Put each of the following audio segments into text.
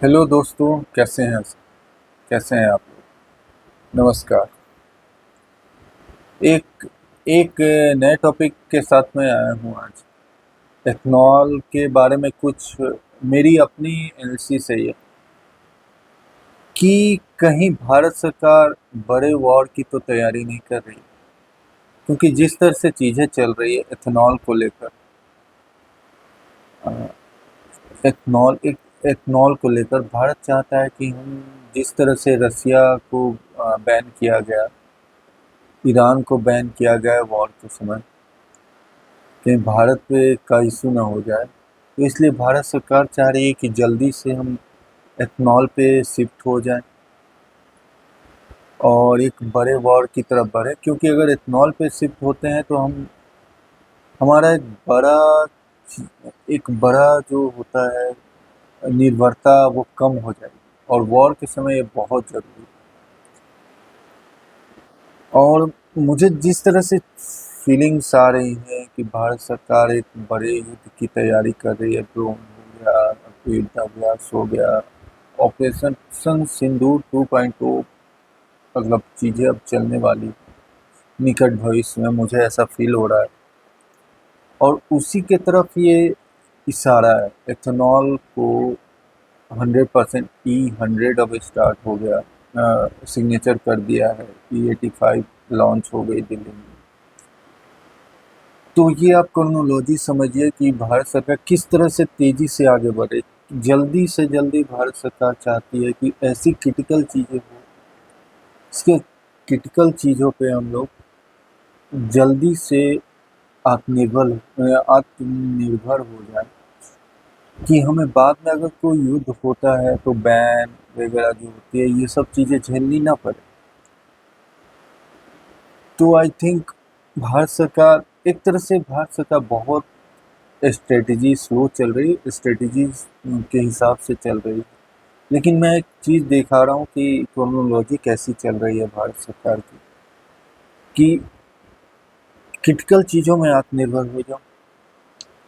Hello दोस्तों, कैसे हैं आप? नमस्कार। एक एक नए टॉपिक के साथ में आया हूँ आज। एथनॉल के बारे में कुछ मेरी अपनी एनालिसिस है ये कि कहीं भारत सरकार बड़े वॉर की तो तैयारी नहीं कर रही, क्योंकि जिस तरह से चीज़ें चल रही है एथनॉल को लेकर। अ, एथनॉल को लेकर भारत चाहता है कि हम जिस तरह से रसिया को बैन किया गया, ईरान को बैन किया गया है वॉर के समय, कहीं भारत पे का इशू ना हो जाए। तो इसलिए भारत सरकार चाह रही है कि जल्दी से हम एथनॉल पे शिफ्ट हो जाएं और एक बड़े वॉर की तरफ बढ़े, क्योंकि अगर एथनॉल पे शिफ्ट होते हैं तो हम हमारा एक बड़ा जो होता है निर्भरता वो कम हो जाएगी, और वॉर के समय ये बहुत ज़रूरी है। और मुझे जिस तरह से फीलिंग्स आ रही हैं कि भारत सरकार एक बड़े युद्ध की तैयारी कर रही है, ड्रोन हो गया, युद्धाभ्यास हो गया, ऑपरेशन सिंदूर 2.0, मतलब चीज़ें अब चलने वाली निकट भविष्य में, मुझे ऐसा फील हो रहा है। और उसी के तरफ ये इशारा है। एथेनॉल को 100% E100 अब स्टार्ट हो गया, सिग्नेचर कर दिया है। E85 लॉन्च हो गई दिल्ली में। तो ये आप क्रोनोलॉजी समझिए कि भारत सरकार किस तरह से तेजी से आगे बढ़े। जल्दी से जल्दी भारत सरकार चाहती है कि ऐसी क्रिटिकल चीज़ें हो, इसके क्रिटिकल चीज़ों पे हम लोग जल्दी से आत्मनिर्भर हो जाए, कि हमें बाद में अगर कोई युद्ध होता है तो बैन वगैरह जो होती है ये सब चीज़ें झेलनी ना पड़े। तो आई थिंक भारत सरकार बहुत स्ट्रेटजी स्लो चल रही है, स्ट्रेटजीज के हिसाब से चल रही है। लेकिन मैं एक चीज़ दिखा रहा हूँ कि क्रोनोलॉजी कैसी चल रही है भारत सरकार की, कि क्रिटिकल चीज़ों में आत्मनिर्भर हो जाओ,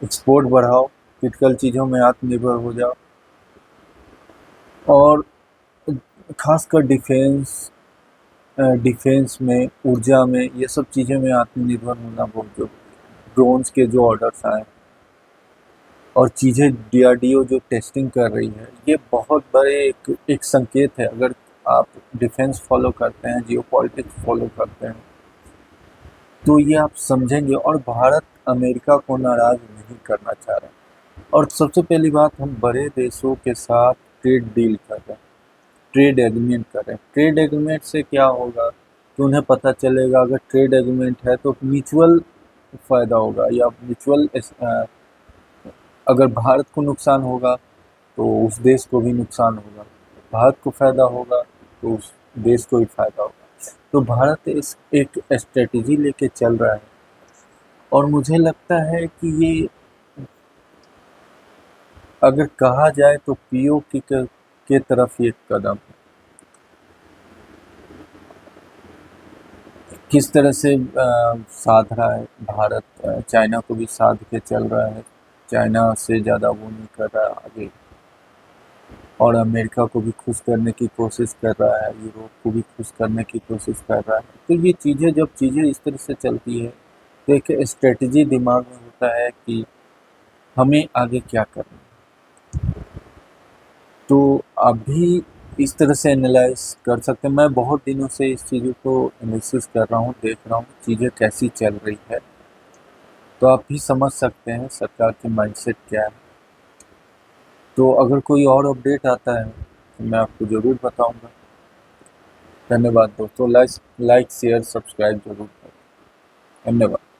एक्सपोर्ट बढ़ाओ, क्रिटिकल चीज़ों में आत्मनिर्भर हो जाओ, और खासकर डिफेंस में, ऊर्जा में, ये सब चीज़ों में आत्मनिर्भर होना बहुत जरूरी है। ड्रोन्स के जो ऑर्डर्स आए और चीज़ें डीआरडीओ जो टेस्टिंग कर रही है, ये बहुत बड़े एक संकेत है। अगर आप डिफेंस फॉलो करते हैं, जियो पॉलिटिक्स फॉलो करते हैं, तो ये आप समझेंगे। और भारत अमेरिका को नाराज़ नहीं करना चाह रहा है। और सबसे पहली बात, हम बड़े देशों के साथ ट्रेड डील कर रहे हैं, ट्रेड एग्रीमेंट कर रहे हैं। ट्रेड एग्रीमेंट से क्या होगा कि उन्हें पता चलेगा, अगर ट्रेड एग्रीमेंट है तो म्यूचुअल फ़ायदा होगा, या म्यूचुअल अगर भारत को नुकसान होगा तो उस देश को भी नुकसान होगा, भारत को फ़ायदा होगा तो उस देश को भी फ़ायदा होगा। तो भारत इस एक स्ट्रेटजी लेके चल रहा है, और मुझे लगता है कि ये, अगर कहा जाए तो पीओके के तरफ ये कदम है। किस तरह से साध रहा है भारत, चाइना को भी साध के चल रहा है, चाइना से ज़्यादा वो नहीं कर रहा है आगे, और अमेरिका को भी खुश करने की कोशिश कर रहा है, यूरोप को भी खुश करने की कोशिश कर रहा है। तो ये चीज़ें, जब चीज़ें इस तरह से चलती है तो एक स्ट्रेटजी दिमाग में होता है कि हमें आगे क्या करना है। तो अभी इस तरह से एनालाइज कर सकते हैं। मैं बहुत दिनों से इस चीज़ों को एनालिसिस कर रहा हूँ, देख रहा हूँ चीज़ें कैसी चल रही है, तो आप भी समझ सकते हैं सरकार की माइंडसेट क्या है। तो अगर कोई और अपडेट आता है तो मैं आपको ज़रूर बताऊंगा। धन्यवाद दोस्तों, लाइक शेयर सब्सक्राइब जरूर करें। धन्यवाद।